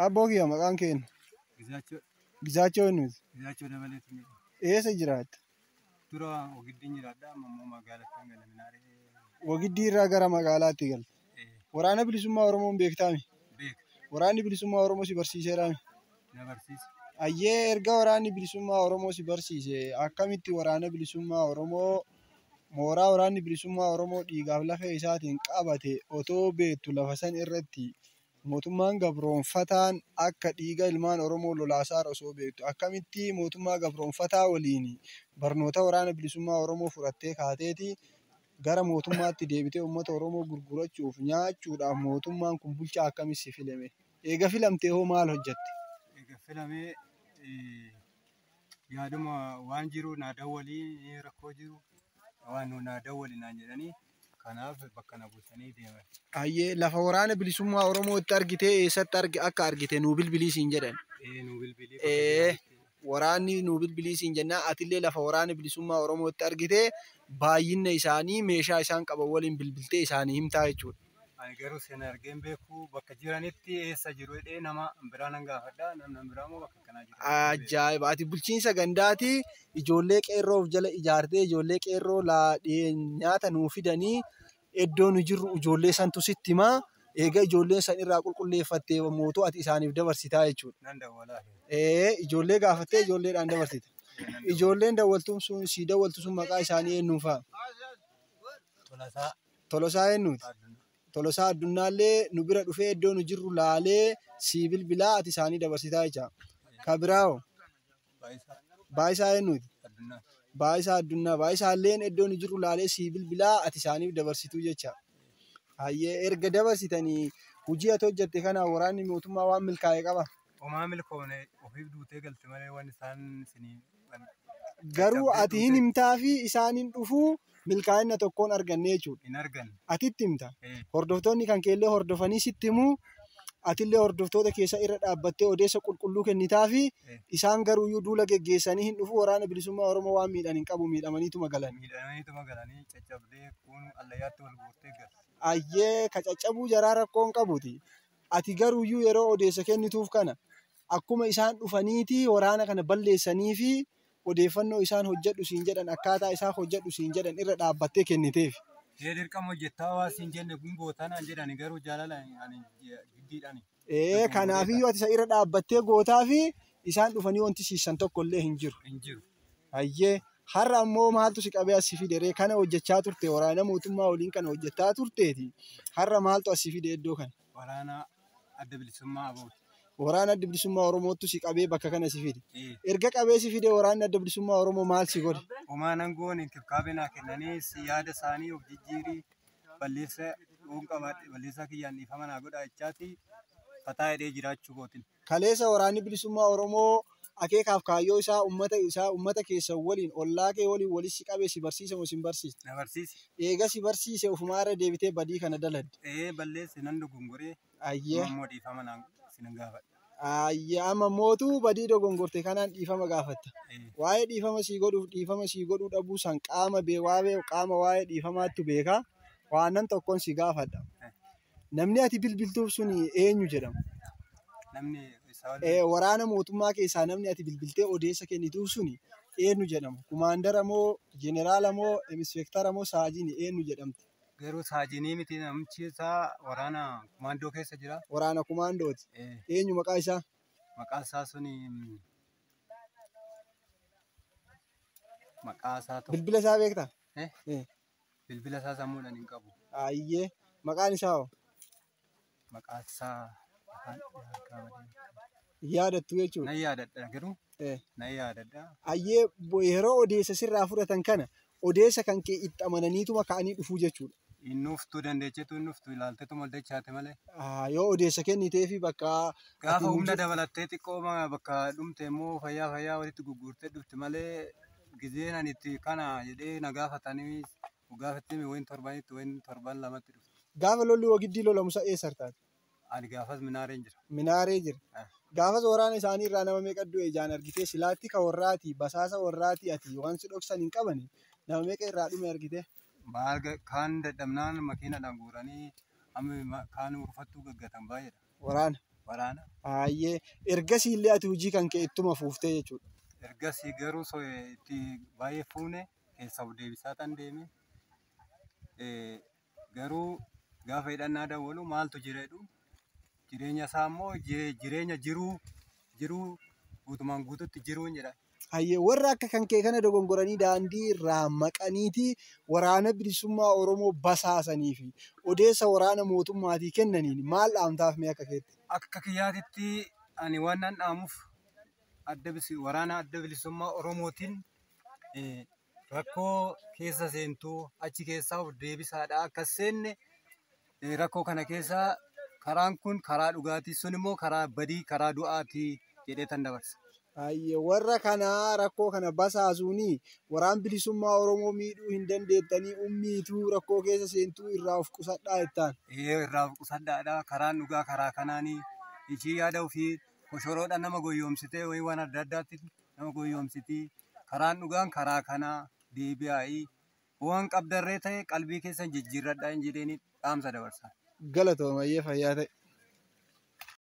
Abboo kiyya maqaan keenya. Gizaachoo nuti. Gizaachoo dabaleetu Eessa jiraatta? dura Ogiddiin jiraadha amma immoo magaalatti kan gala Minaaree. Ogiddii irraa gara magaalaatti galte. Waraana bilisummaa Oromoon beektaami? Beeka. Waraanni bilisummaa Oromoo si barsiiseeraami? Na barsiisa. Ayyee erga waraanni bilisummaa Oromoo si barsiise akkamitti waraana bilisummaa Oromoo mooraa waraanni bilisummaa Oromoo dhiigaaf lafee isaatiin qabate otoo beektu lafa san irratti mootummaan gabroonfataan akka dhiiga ilmaan Oromoo lolaasaa osoo beektu akkamitti mootummaa gabroonfataa waliin barnoota waraana bilisummaa Oromoo fudhattee kaateeti gara mootummaatti deebitee uummata Oromoo gurgurachuuf nyaachuudhaaf mootummaan kun bulchaa akkamitti filame? Eega filamtee hoo maal hojjette? Eega filamee yaaduma waan jiru naa dawwalii rakkoo jiru waan naa dawwalii naan jedhanii kanaaf bakka na buusanii deeman. Ayyee lafa waraana bilisummaa Oromootti argitee eessatti akka argite nuu bilbilii siin jedhan? Nuu bilbilii. Waraanni nuu bilbilii siin jennaan atillee lafa waraana bilisummaa Oromootti argitee baay'ina isaanii meeshaa isaan qaban waliin bilbiltee isaanii himtaa jechuudha. Ani garuu seenaa argeen beeku bakka jiranitti eessa jiru jedhee nama biraa nan gaafadha namni biraa immoo bakka kanaa jiru. Ajaa'iba! Ati bulchiinsa gandaati ijoollee qeerroof jala ijaartee ijoollee qeerroo nyaata nuu fidanii iddoo nu jirru ijoollee santu sitti himaa. Eega ijoolleen san irraa qulqulleeffattee mootuu ati isaaniif dabarsitaa jechuudha. Nan dawwalaa. Ijoollee gaafattee ijoolleedhaan dabarsita. Ijoolleen dawwaltuun sun si dawwaltu sun maqaa isaanii eenyuun fa'a? Tolosaa. Tolosaa eenyuuti? Tolosaa Addunnaallee nu bira dhufee iddoo nu jirru laalee si bilbilaa ati isaanii dabarsitaa jecha. Kabiraawoo? Baayisaa eenyuuti? Baayisaa Addunnaa. Baayisaalleen iddoo nu jirru laalee si bilbilaa ati isaaniif dabarsituu jecha. Hayyee erga dabarsitanii hojii ati hojjette kana waraanni mootummaa waan milkaa'e qaba? Homaa milkoomne ofiif duutee galte malee waan isaan isinii. Garuu ati hin himtaa fi isaaniin dhufuu milkaa'ina tokkoon arganne jechuudha. Hin arganne. Atitti himta. Hordoftoonni kan keellee hordofanii sitti himuu atillee hordoftoota keessa irra dhaabbattee odeessa qulqulluu kennitaa fi isaan garuuyyuu duula geggeessanii hin dhufu waraana bilisummaa Oromoo waan miidhan hin qabu miidhamaniituma galan. Miidhamaniituma galanii caccabdee kun allayyaatti wal guurtee galte. Ayyee ka caccabuu jaraa rakkoon qabuti. Ati garuuyyuu yeroo odeessa kennituuf kana akkuma isaan dhufaniiti waraana kana balleessanii fi odeeffannoo isaan hojjedhu siin jedhan akkaataa isaan hojjedhu siin jedhan irra dhaabbattee kenniteef. Dirqama hojjettaa waa siin jenne kun gootanaan jedhani garuu jaalala ani giddiidhaani. Kanaafiyyuu ati isa irra dhaabbattee gootaa fi isaan dhufanii wanti siisan tokko illee hin jiru. Hin jiru. Ayyee har'a ammoo maaltu si qabee as si fide kana hojjechaa turte waraana mootummaa waliin kana hojjechaa turteeti. Har'a maaltu as si fide iddoo kana? Waraana adda bilisummaa abooti. Waraana adda bilisummaa Oromootu si qabee bakka kana si fide. Erga qabee si fide waraanni adda bilisummaa Oromoo maal si godhe? Homaa nan goone kibkaabee naa kennanii yaada isaanii of jijjiirii balleessa dhuun qabaadhe balleessaa kiyyaan dhiifama naa godhaa jechaati fataa hidhee jiraachuu gootin. Kaleessa waraanni bilisummaa Oromoo akeekaaf kaayyoo isaa uummata keessa waliin ollaa kee waliin walis si qabee si barsiisa moo si hin barsiisne? Na barsiise. Eega si barsiise ofumaarra deebitee badii kana daladde. Balleesse nan dogongoree. Ayyee. Ammoo dhiifama naa sinan gaafadha. Ayyee amma mootuu badii dogongorte kanaan dhiifama gaafatta. Waa'ee dhiifama sii godhuu dhabuu san qaama waa'ee dhiifamaattu beekaa waanan tokkoon si gaafadha. Namni ati bilbiltuuf sun eenyu jedhama? Waraana mootummaa keessaa namni ati bilbiltee odeessa kennituuf sun eenyu jedhama? Kumaandara moo jeneraala moo inspektara moo saajini eenyu jedhamti? Garuu saajinii miti namichi isaa waraana kumaandoo keessa jira. Waraana kumaandooti. Eenyu maqaa isaa? Maqaan isaa suni maqaa isaa tokko. Bilbila isaa beektaa? Bilbila isaa sammuudhaan hin qabu. Ayyee maqaan isaa hoo? Maqaan isaa yaadattu jechuudha. Nan yaadadha garuu. Nan yaadadha. Ayyee yeroo odeessa sirraa fudhatan kana odeessa kan kee itti amananiituma ka'anii dhufuu jechuudha. Innuftuu dandeechetu innuftuu ilaalteetu maldachaate malee. Yoo odeessa kennitee fi bakka. Gaafa humna dabalattee xiqqoo bakka dhumte immoo fayyaa walitti gurgurtee dhufte malee gizeen ani itti kana jedhee na gaafatanii gaafattee wayin torbanitti wayin torban lamatti dhufte. Gaafa lolli Ogiddii lolamusa eessa taate? Ani gaafas Minaareen jira. Minaaree jira. Gaafas waraana isaanii irraa nama meeqa du'e ijaan argitee silaatti ka warraati basaasa warraati ati waan si dhoksan hin qabani nama meeqa irraa dhume argite? Maal kaan dadhabnaan makiinadhaan guuranii amma kaan urfattuu gaggatan baay'eedha. Waraana. waraana. Baay'ee ergasii illee ati hojii kan kee ittuma fuuftee jechuudha. Ergasii garuu itti baay'ee fuune keessa deebisaa tan deeme. Garuu gaafa hidhannaa dawwalu maaltu jireedhu jireenya isaa immoo jireenya jiruu guutumaan guututti jiruun jedha. Hayyee warra akka kan kee kana dogongoranii daandii irraa maqaniiti waraana bilisummaa Oromoo basaasanii fi odeessa waraana mootummaatii kennaniin maal dhaamtaaf mee akka keetti? Akka kiyyaatitti ani waan nan dhaamuuf waraana adda bilisummaa Oromootiin rakkoo keessa seentuu achi keessaa of deebisaadha. Akka seenne rakkoo kana keessaa karaan kun karaa dhugaatii sun immoo karaa badii karaa du'aatii jedhee tan dabarsa. Hayyee warra kanaa rakkoo kana basaasuuni waraan bilisummaa Oromoo miidhuu hin dandeettanii ummiituu rakkoo keessa seentuu irraa of qusadhaa jettaan. Irraa of qusadhaadha. Karaan dhugaa karaa kanaanii ishii yaada ofii koshoroodhaan nama goyoomsitee waan adda addaatti nama goyoomsitii. Karaan dhugaan karaa kanaa deebi'aa'ii waan qabdarree ta'e qalbii keessan jijjiirradhaa hin jedheen dhaamsa dabarsa. Galatoomayyee fayyaa ta'e.